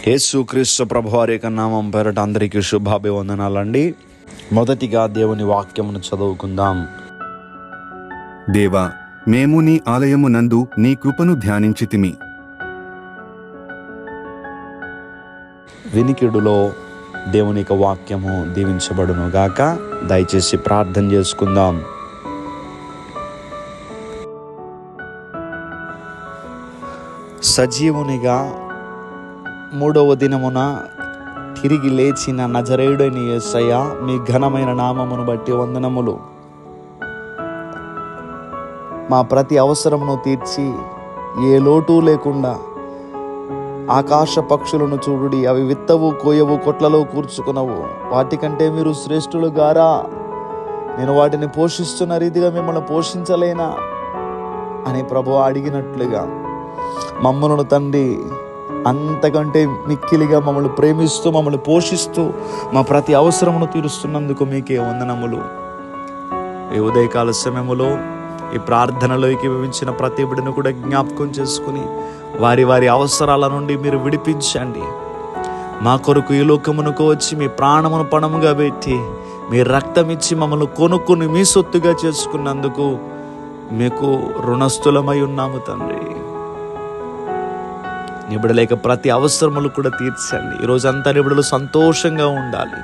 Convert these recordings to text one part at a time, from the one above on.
యేసుక్రీస్తు ప్రభువారి యొక్క నామం పేరట అందరికీ శుభాభివందనాలండి. మొదటిగా దేవుని వాక్యమును చదువుకుందాం. దేవా, మేము నీ ఆలయమునందు నీ కృపను ధ్యానించితిమి. వినికిడులో దేవుని యొక్క వాక్యము దీవించబడును గాక. దయచేసి ప్రార్థన చేసుకుందాం. సజీవునిగా మూడవ దినమున తిరిగి లేచిన నజరేయుడైన యేసయ్య, మీ ఘనమైన నామమును బట్టి వందనములు. మా ప్రతి అవసరమును తీర్చి ఏ లోటు లేకుండా ఆకాశ పక్షులను చూడుడి, అవి విత్తవు, కోయవు, కొట్లలో కూర్చుకునవు, వాటికంటే మీరు శ్రేష్ఠులు గారా? నేను వాటిని పోషిస్తున్న రీతిగా మిమ్మల్ని పోషించలేనా అని ప్రభువు అడిగినట్లుగా మమ్మలను తండ్రి అంతకంటే మిక్కిలిగా మమ్మల్ని ప్రేమిస్తూ, మమ్మల్ని పోషిస్తూ, మా ప్రతి అవసరమును తీరుస్తున్నందుకు మీకే వందనములు. ఈ ఉదయకాల సమయములో ఈ ప్రార్థనలో ఏకీభవించిన ప్రతి బిడ్డను కూడా జ్ఞాపకం చేసుకుని వారి వారి అవసరాల నుండి మీరు విడిపించండి. మా కొరకు ఈ లోకమునకు వచ్చి మీ ప్రాణమును పణముగా పెట్టి మీ రక్తం ఇచ్చి మమ్మల్ని కొనుక్కుని మీ సొత్తుగా చేసుకున్నందుకు మీకు రుణస్థులమై ఉన్నాము తండ్రి. నిబిడలేక ప్రతి అవసరములు కూడా తీర్చండి. ఈరోజంతా నిబిడలు సంతోషంగా ఉండాలి,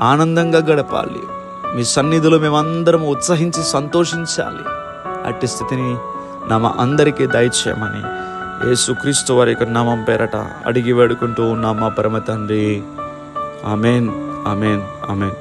ఆనందంగా గడపాలి. మీ సన్నిధిలో మేమందరం ఉత్సహించి సంతోషించాలి. అట్టి స్థితిని మా అందరికీ దయచేయమని యేసుక్రీస్తు వారి యొక్క నామం పేరట అడిగి వేడుకుంటూ ఉన్నాం మా పరమ తండ్రి. Amen, amen, amen.